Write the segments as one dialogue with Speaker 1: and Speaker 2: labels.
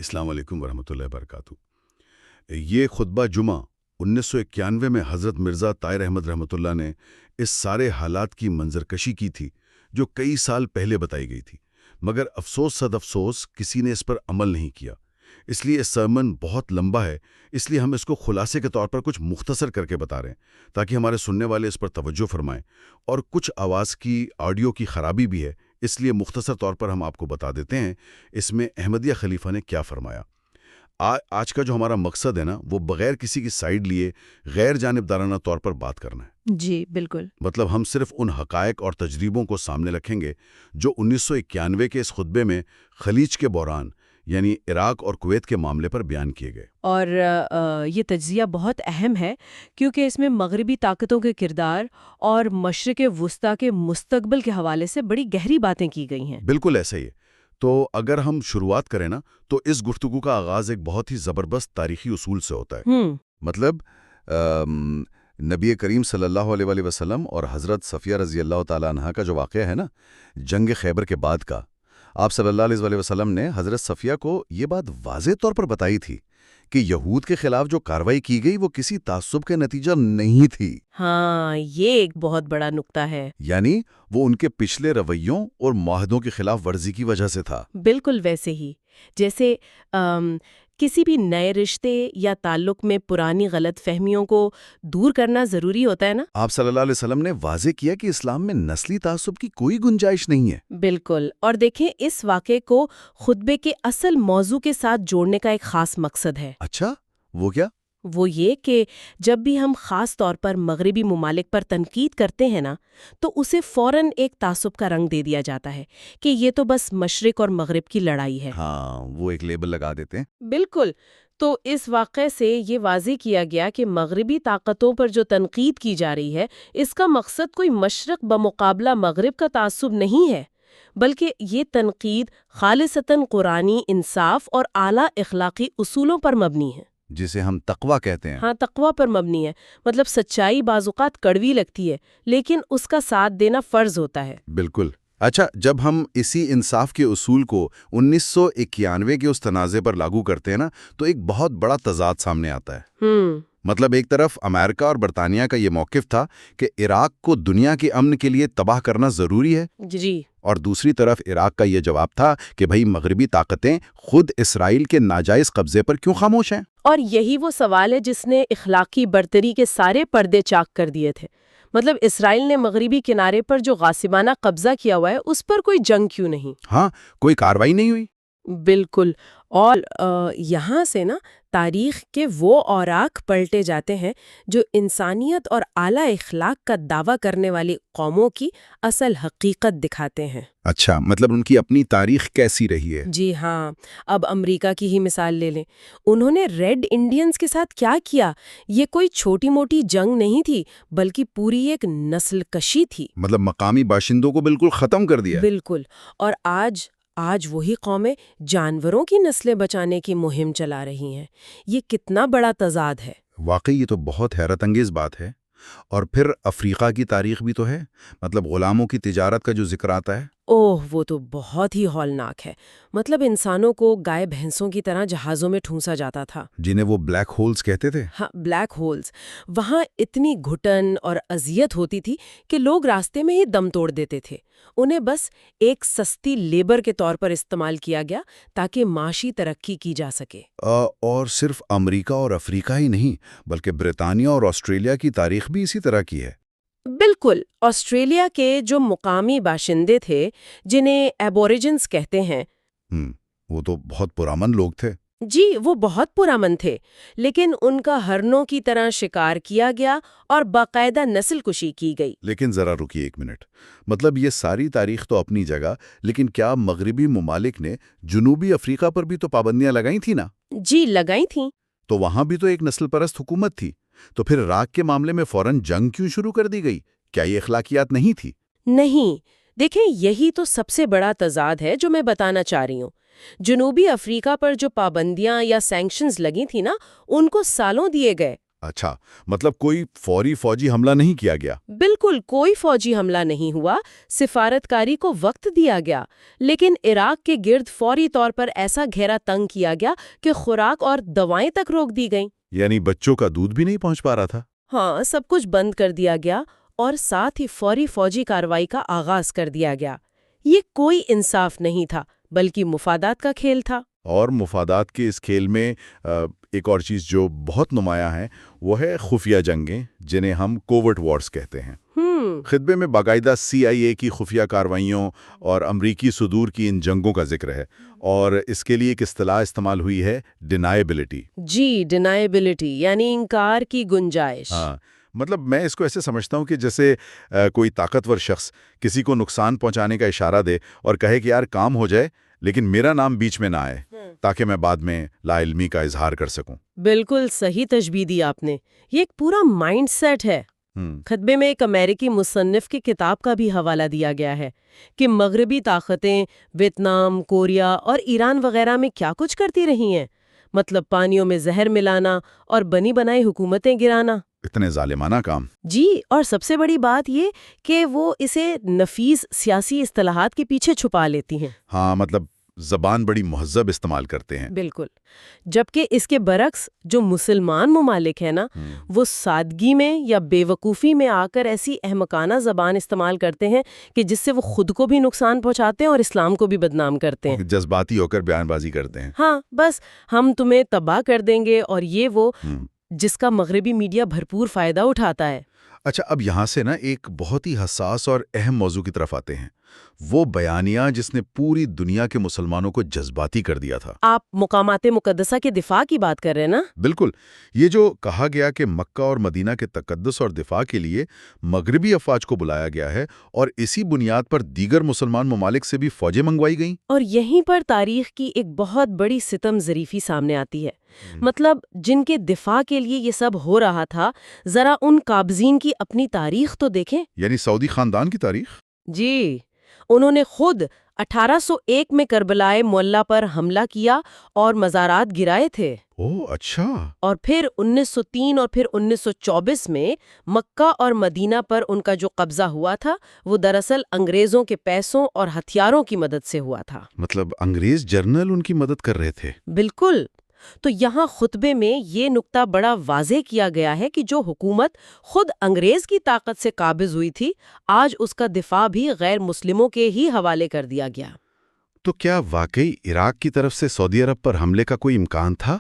Speaker 1: السلام علیکم ورحمۃ اللہ وبرکاتہ۔ یہ خطبہ جمعہ 1991 میں حضرت مرزا طاہر احمد رحمۃ اللہ نے اس سارے حالات کی منظرکشی کی تھی جو کئی سال پہلے بتائی گئی تھی، مگر افسوس صد افسوس کسی نے اس پر عمل نہیں کیا۔ اس لیے اس سرمن بہت لمبا ہے، اس لیے ہم اس کو خلاصے کے طور پر کچھ مختصر کر کے بتا رہے ہیں تاکہ ہمارے سننے والے اس پر توجہ فرمائیں، اور کچھ آواز کی آڈیو کی خرابی بھی ہے، اس لیے مختصر طور پر ہم آپ کو بتا دیتے ہیں اس میں احمدیہ خلیفہ نے کیا فرمایا۔ آج کا جو ہمارا مقصد ہے نا، وہ بغیر کسی کی سائیڈ لیے غیر جانبدارانہ طور پر بات کرنا ہے۔
Speaker 2: جی بالکل،
Speaker 1: مطلب ہم صرف ان حقائق اور تجربوں کو سامنے رکھیں گے جو 1991 کے اس خطبے میں خلیج کے بحران یعنی عراق اور کویت کے معاملے پر بیان کیے گئے۔
Speaker 2: اور یہ تجزیہ بہت اہم ہے کیونکہ اس میں مغربی طاقتوں کے کردار اور مشرق وسطیٰ کے مستقبل کے حوالے سے بڑی گہری باتیں کی گئی ہیں۔
Speaker 1: بالکل ایسا ہی ہے۔ تو اگر ہم شروعات کریں نا، تو اس گفتگو کا آغاز ایک بہت ہی زبردست تاریخی اصول سے ہوتا ہے۔ مطلب نبی کریم صلی اللہ علیہ وآلہ وسلم اور حضرت صفیہ رضی اللہ تعالیٰ عنہ کا جو واقعہ ہے نا، جنگ خیبر کے بعد کا، آپ صلی اللہ علیہ وآلہ وسلم نے حضرت صفیہ کو یہ بات واضح طور پر بتائی تھی کہ یہود کے خلاف جو کارروائی کی گئی وہ کسی تعصب کا نتیجہ نہیں تھی۔
Speaker 2: ہاں، یہ ایک بہت بڑا نقطہ ہے۔
Speaker 1: یعنی وہ ان کے پچھلے رویوں اور معاہدوں کی خلاف ورزی کی وجہ سے تھا۔
Speaker 2: بالکل ویسے ہی جیسے کسی بھی نئے رشتے یا تعلق میں پرانی غلط فہمیوں کو دور کرنا ضروری ہوتا ہے نا۔
Speaker 1: آپ صلی اللہ علیہ وسلم نے واضح کیا کہ اسلام میں نسلی تعصب کی کوئی گنجائش نہیں ہے۔
Speaker 2: بالکل، اور دیکھیں اس واقعے کو خطبے کے اصل موضوع کے ساتھ جوڑنے کا ایک خاص مقصد ہے۔
Speaker 1: اچھا، وہ کیا؟
Speaker 2: وہ یہ کہ جب بھی ہم خاص طور پر مغربی ممالک پر تنقید کرتے ہیں نا، تو اسے فوراً ایک تعصب کا رنگ دے دیا جاتا ہے کہ یہ تو بس مشرق اور مغرب کی لڑائی ہے۔
Speaker 1: ہاں، وہ ایک لیبل لگا دیتے ہیں۔
Speaker 2: بالکل، تو اس واقعے سے یہ واضح کیا گیا کہ مغربی طاقتوں پر جو تنقید کی جا رہی ہے، اس کا مقصد کوئی مشرق بمقابلہ مغرب کا تعصب نہیں ہے، بلکہ یہ تنقید خالصتاً قرآنی انصاف اور اعلیٰ اخلاقی اصولوں پر مبنی ہے،
Speaker 1: جسے ہم تقویٰ کہتے ہیں۔
Speaker 2: ہاں، تقویٰ پر مبنی ہے۔ مطلب سچائی بعض اوقات کڑوی لگتی ہے، لیکن اس کا ساتھ دینا فرض ہوتا ہے۔
Speaker 1: بالکل۔ اچھا، جب ہم اسی انصاف کے اصول کو 1991 کے اس تنازع پر لاگو کرتے ہیں نا، تو ایک بہت بڑا تضاد سامنے آتا ہے۔ مطلب ایک طرف امریکہ اور برطانیہ کا یہ موقف تھا کہ عراق کو دنیا کے امن کے لیے تباہ کرنا ضروری ہے،
Speaker 2: جی،
Speaker 1: اور دوسری طرف عراق کا یہ جواب تھا کہ بھئی مغربی طاقتیں خود اسرائیل کے ناجائز قبضے پر کیوں خاموش ہیں؟
Speaker 2: اور یہی وہ سوال ہے جس نے اخلاقی برتری کے سارے پردے چاک کر دیے تھے۔ مطلب اسرائیل نے مغربی کنارے پر جو غاصبانہ قبضہ کیا ہوا ہے، اس پر کوئی جنگ کیوں نہیں؟
Speaker 1: ہاں، کوئی کارروائی نہیں ہوئی۔
Speaker 2: بالکل، اور یہاں سے نا تاریخ کے وہ اوراق پلٹے جاتے ہیں جو انسانیت اور اعلیٰ اخلاق کا دعویٰ کرنے والی قوموں کی اصل حقیقت دکھاتے ہیں۔
Speaker 1: اچھا، مطلب ان کی اپنی تاریخ کیسی رہی ہے؟
Speaker 2: جی ہاں، اب امریکہ کی ہی مثال لے لیں۔ انہوں نے ریڈ انڈینز کے ساتھ کیا کیا؟ یہ کوئی چھوٹی موٹی جنگ نہیں تھی، بلکہ پوری ایک نسل کشی تھی۔
Speaker 1: مطلب مقامی باشندوں کو بالکل ختم کر دیا۔
Speaker 2: بالکل، اور آج وہی قومیں جانوروں کی نسلیں بچانے کی مہم چلا رہی ہیں۔ یہ کتنا بڑا تضاد ہے۔
Speaker 1: واقعی یہ تو بہت حیرت انگیز بات ہے۔ اور پھر افریقہ کی تاریخ بھی تو ہے، مطلب غلاموں کی تجارت کا جو ذکر آتا ہے۔
Speaker 2: وہ تو بہت ہی ہولناک ہے۔ مطلب انسانوں کو گائے بھینسوں کی طرح جہازوں میں ٹھونسا جاتا تھا،
Speaker 1: جنہیں وہ بلیک ہولز کہتے تھے۔
Speaker 2: ہاں، بلیک ہولز۔ وہاں اتنی گھٹن اور اذیت ہوتی تھی کہ لوگ راستے میں ہی دم توڑ دیتے تھے۔ انہیں بس ایک سستی لیبر کے طور پر استعمال کیا گیا تاکہ معاشی ترقی کی جا سکے۔
Speaker 1: اور صرف امریکہ اور افریقہ ہی نہیں، بلکہ برطانیہ اور آسٹریلیا کی تاریخ بھی اسی طرح کی ہے۔
Speaker 2: بالکل، آسٹریلیا کے جو مقامی باشندے تھے، جنہیں ایبوریجنز کہتے ہیں،
Speaker 1: وہ تو بہت پرامن لوگ تھے۔
Speaker 2: جی، وہ بہت پرامن تھے، لیکن ان کا ہرنوں کی طرح شکار کیا گیا اور باقاعدہ نسل کشی کی گئی۔
Speaker 1: لیکن ذرا رکیے ایک منٹ، مطلب یہ ساری تاریخ تو اپنی جگہ، لیکن کیا مغربی ممالک نے جنوبی افریقہ پر بھی تو پابندیاں لگائی تھیں نا؟
Speaker 2: جی، لگائی تھیں۔
Speaker 1: تو وہاں بھی تو ایک نسل پرست حکومت تھی، تو پھر عراق کے معاملے میں فوراً جنگ کیوں شروع کر دی گئی؟ کیا یہ اخلاقیات نہیں تھی؟
Speaker 2: نہیں، دیکھیں یہی تو سب سے بڑا تضاد ہے جو میں بتانا چاہ رہی ہوں۔ جنوبی افریقہ پر جو پابندیاں یا سینکشنز لگی تھیں نا، ان کو سالوں دیے گئے۔
Speaker 1: اچھا، مطلب کوئی فوری فوجی حملہ نہیں کیا گیا؟
Speaker 2: بالکل کوئی فوجی حملہ نہیں ہوا، سفارتکاری کو وقت دیا گیا، لیکن عراق کے گرد فوری طور پر ایسا گھیرا تنگ کیا گیا کہ خوراک اور دوائیں تک روک دی گئیں۔
Speaker 1: یعنی بچوں کا دودھ بھی نہیں پہنچ پا رہا تھا؟
Speaker 2: ہاں، سب کچھ بند کر دیا گیا اور ساتھ ہی فوری فوجی کارروائی کا آغاز کر دیا گیا۔ یہ کوئی انصاف نہیں تھا، بلکہ مفادات کا کھیل تھا۔
Speaker 1: اور مفادات کے اس کھیل میں ایک اور چیز جو بہت نمایاں ہے وہ ہے خفیہ جنگیں، جنہیں ہم کوورٹ وارز کہتے ہیں۔ خطبے میں باقاعدہ CIA کی خفیہ کارروائیوں اور امریکی صدور کی ان جنگوں کا ذکر ہے، اور اس کے لیے ایک اصطلاح استعمال ہوئی ہے، ڈینائبلٹی۔
Speaker 2: جی، ڈینائبلٹی یعنی انکار کی گنجائش۔
Speaker 1: ہاں، مطلب میں اس کو ایسے سمجھتا ہوں کہ جیسے کوئی طاقتور شخص کسی کو نقصان پہنچانے کا اشارہ دے اور کہے کہ یار کام ہو جائے لیکن میرا نام بیچ میں نہ آئے، تاکہ میں بعد میں لا علمی کا اظہار کر سکوں۔
Speaker 2: بالکل صحیح تشبیہ دی آپ نے، یہ ایک پورا مائنڈ سیٹ ہے۔ خطبے میں ایک امریکی مصنف کی کتاب کا بھی حوالہ دیا گیا ہے کہ مغربی طاقتیں ویتنام، کوریا اور ایران وغیرہ میں کیا کچھ کرتی رہی ہیں، مطلب پانیوں میں زہر ملانا اور بنی بنائی حکومتیں گرانا۔
Speaker 1: اتنے ظالمانہ کام۔
Speaker 2: جی، اور سب سے بڑی بات یہ کہ وہ اسے نفیس سیاسی اصطلاحات کے پیچھے چھپا لیتی ہیں۔
Speaker 1: ہاں، مطلب زبان بڑی مہذب استعمال کرتے ہیں۔
Speaker 2: بالکل، جبکہ اس کے برعکس جو مسلمان ممالک ہیں نا، وہ سادگی میں یا بے وقوفی میں آ کر ایسی احمقانہ زبان استعمال کرتے ہیں کہ جس سے وہ خود کو بھی نقصان پہنچاتے ہیں اور اسلام کو بھی بدنام کرتے ہیں۔
Speaker 1: جذباتی ہو کر بیان بازی کرتے ہیں۔
Speaker 2: ہاں، بس ہم تمہیں تباہ کر دیں گے، اور یہ وہ جس کا مغربی میڈیا بھرپور فائدہ اٹھاتا ہے۔
Speaker 1: اچھا، اب یہاں سے نا ایک بہت ہی حساس اور اہم موضوع کی طرف آتے ہیں، وہ بیانیہ جس نے پوری دنیا کے مسلمانوں کو جذباتی کر دیا تھا۔
Speaker 2: آپ مقامات مقدسہ کے دفاع کی بات کر رہے ہیں نا؟
Speaker 1: بالکل، یہ جو کہا گیا کہ مکہ اور مدینہ کے تقدس اور دفاع کے لیے مغربی افواج کو بلایا گیا ہے، اور اسی بنیاد پر دیگر مسلمان ممالک سے بھی فوجیں منگوائی گئیں۔
Speaker 2: اور یہیں پر تاریخ کی ایک بہت بڑی ستم ظریفی سامنے آتی ہے۔ مطلب جن کے دفاع کے لیے یہ سب ہو رہا تھا، ذرا ان قابضین کی اپنی تاریخ تو دیکھیں۔
Speaker 1: یعنی سعودی خاندان کی تاریخ؟
Speaker 2: جی، انہوں نے خود 1801 میں کربلائے معلی پر حملہ کیا اور مزارات گرائے تھے۔
Speaker 1: اوہ اچھا۔
Speaker 2: اور پھر 1903 اور پھر 1924 میں مکہ اور مدینہ پر ان کا جو قبضہ ہوا تھا، وہ دراصل انگریزوں کے پیسوں اور ہتھیاروں کی مدد سے ہوا تھا۔
Speaker 1: مطلب انگریز جرنل ان کی مدد کر رہے تھے؟
Speaker 2: بالکل۔ تو یہاں خطبے میں یہ نکتہ بڑا واضح کیا گیا ہے کہ جو حکومت خود انگریز کی طاقت سے قابض ہوئی تھی، آج اس کا دفاع بھی غیر مسلموں کے ہی حوالے کر دیا گیا۔
Speaker 1: تو کیا واقعی عراق کی طرف سے سعودی عرب پر حملے کا کوئی امکان تھا،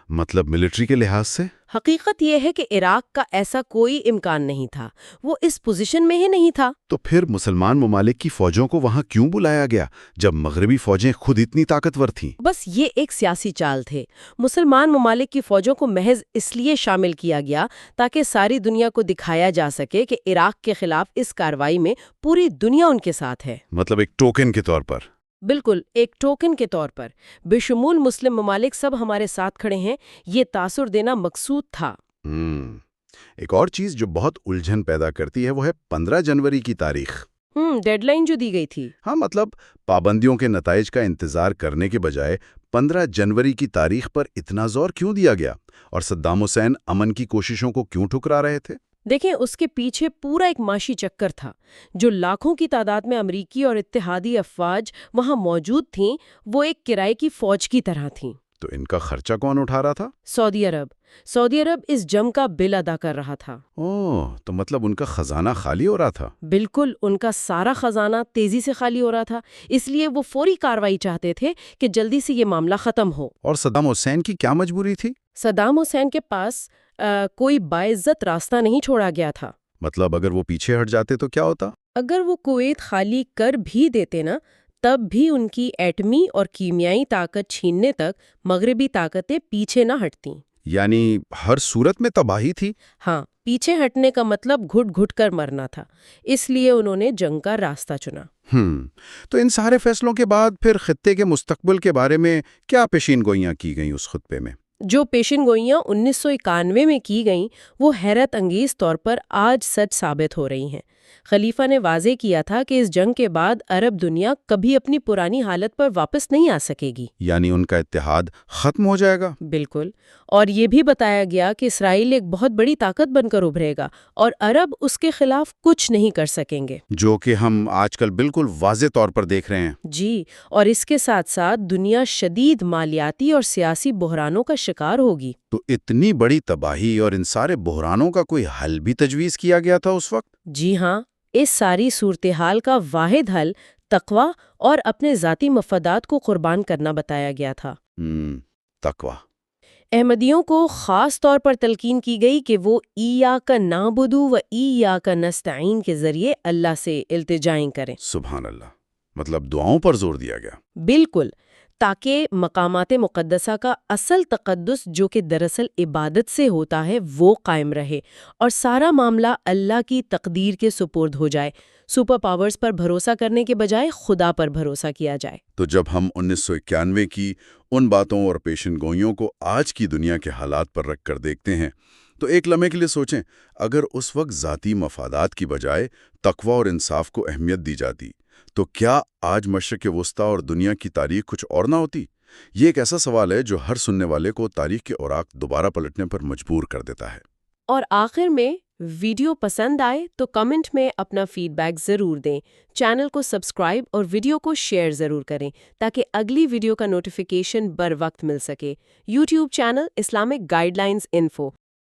Speaker 1: مطلب ملٹری کے لحاظ سے؟
Speaker 2: حقیقت یہ ہے کہ عراق کا ایسا کوئی امکان نہیں تھا، وہ اس پوزیشن میں ہی نہیں تھا۔
Speaker 1: تو پھر مسلمان ممالک کی فوجوں کو وہاں کیوں بلایا گیا جب مغربی فوجیں خود اتنی طاقتور تھیں؟
Speaker 2: بس یہ ایک سیاسی چال تھے۔ مسلمان ممالک کی فوجوں کو محض اس لیے شامل کیا گیا تاکہ ساری دنیا کو دکھایا جا سکے کہ عراق کے خلاف اس کارروائی میں پوری دنیا ان کے ساتھ ہے۔
Speaker 1: مطلب ایک ٹوکن کے طور پر؟
Speaker 2: بالکل، ایک ٹوکن کے طور پر بے شمول مسلم ممالک سب ہمارے ساتھ کھڑے ہیں، یہ تاثر دینا مقصود تھا۔
Speaker 1: ایک اور چیز جو بہت الجھن پیدا کرتی ہے وہ ہے 15 جنوری کی تاریخ۔
Speaker 2: ڈیڈ لائن جو دی گئی تھی۔
Speaker 1: ہاں، مطلب پابندیوں کے نتائج کا انتظار کرنے کے بجائے 15 جنوری کی تاریخ پر اتنا زور کیوں دیا گیا، اور صدام حسین امن کی کوششوں کو کیوں ٹھکرا رہے تھے؟
Speaker 2: دیکھیں، اس کے پیچھے پورا ایک معاشی چکر تھا۔ جو لاکھوں کی تعداد میں امریکی اور اتحادی افواج وہاں موجود تھیں، وہ ایک کرائے کی فوج کی طرح تھیں۔
Speaker 1: تو ان کا خرچہ کون اٹھا رہا تھا؟
Speaker 2: سعودی عرب۔ سعودی عرب اس جنگ کا بل ادا کر رہا تھا۔
Speaker 1: تو مطلب ان کا خزانہ خالی ہو رہا تھا؟
Speaker 2: بالکل، ان کا سارا خزانہ تیزی سے خالی ہو رہا تھا، اس لیے وہ فوری کارروائی چاہتے تھے کہ جلدی سے یہ معاملہ ختم ہو۔
Speaker 1: اور صدام حسین کی کیا مجبوری تھی؟
Speaker 2: صدام حسین کے پاس کوئی باعزت راستہ نہیں چھوڑا گیا تھا۔
Speaker 1: مطلب اگر وہ پیچھے ہٹ جاتے تو کیا ہوتا؟
Speaker 2: اگر وہ کویت خالی کر بھی دیتے نا، تب بھی ان کی ایٹمی اور کیمیائی طاقت چھیننے تک مغربی طاقتیں پیچھے نہ ہٹتیں۔
Speaker 1: یعنی ہر صورت میں تباہی تھی؟
Speaker 2: ہاں، پیچھے ہٹنے کا مطلب گھٹ گھٹ کر مرنا تھا، اس لیے انہوں نے جنگ کا راستہ چنا۔
Speaker 1: تو ان سارے فیصلوں کے بعد پھر خطے کے مستقبل کے بارے میں کیا پیشین گوئیاں کی گئیں اس خطبے میں؟
Speaker 2: جو پیشین گوئیاں 1991 میں کی گئیں وہ حیرت انگیز طور پر آج سچ ثابت ہو رہی ہیں۔ خلیفہ نے واضح کیا تھا کہ اس جنگ کے بعد عرب دنیا کبھی اپنی پرانی حالت پر واپس نہیں آ سکے گی۔
Speaker 1: یعنی ان کا اتحاد ختم ہو جائے گا؟
Speaker 2: بالکل، اور یہ بھی بتایا گیا کہ اسرائیل ایک بہت بڑی طاقت بن کر ابھرے گا اور عرب اس کے خلاف کچھ نہیں کر سکیں گے،
Speaker 1: جو کہ ہم آج کل بالکل واضح طور پر دیکھ رہے ہیں۔
Speaker 2: جی، اور اس کے ساتھ ساتھ دنیا شدید مالیاتی اور سیاسی بحرانوں کا شکار ہوگی۔
Speaker 1: تو اتنی بڑی تباہی اور ان سارے بحرانوں کا کوئی حل بھی تجویز کیا گیا تھا اس وقت؟
Speaker 2: جی ہاں، اس ساری صورتحال کا واحد حل تقویٰ اور اپنے ذاتی مفادات کو قربان کرنا بتایا گیا تھا۔
Speaker 1: تقویٰ۔
Speaker 2: احمدیوں کو خاص طور پر تلقین کی گئی کہ وہ ایاک نعبدو و ایاک نستعین کے ذریعے اللہ سے التجائیں کریں۔
Speaker 1: سبحان اللہ، مطلب دعاؤں پر زور دیا گیا۔
Speaker 2: بالکل، تاکہ مقامات مقدسہ کا اصل تقدس جو کہ دراصل عبادت سے ہوتا ہے وہ قائم رہے اور سارا معاملہ اللہ کی تقدیر کے سپرد ہو جائے۔ سپر پاورز پر بھروسہ کرنے کے بجائے خدا پر بھروسہ کیا جائے۔
Speaker 1: تو جب ہم 1991 کی ان باتوں اور پیشن گوئیوں کو آج کی دنیا کے حالات پر رکھ کر دیکھتے ہیں تو ایک لمحے کے لیے سوچیں، اگر اس وقت ذاتی مفادات کی بجائے تقویٰ اور انصاف کو اہمیت دی جاتی تو کیا آج مشرق وسطیٰ اور دنیا کی تاریخ کچھ اور نہ ہوتی؟ یہ ایک ایسا سوال ہے جو ہر سننے والے کو تاریخ کے اوراق دوبارہ پلٹنے پر مجبور کر دیتا ہے۔
Speaker 2: اور آخر میں ویڈیو پسند آئے تو کمنٹ میں اپنا فیڈ بیک ضرور دیں، چینل کو سبسکرائب اور ویڈیو کو شیئر ضرور کریں تاکہ اگلی ویڈیو کا نوٹیفیکیشن بر وقت مل سکے۔ YouTube channel Islamic guide lines info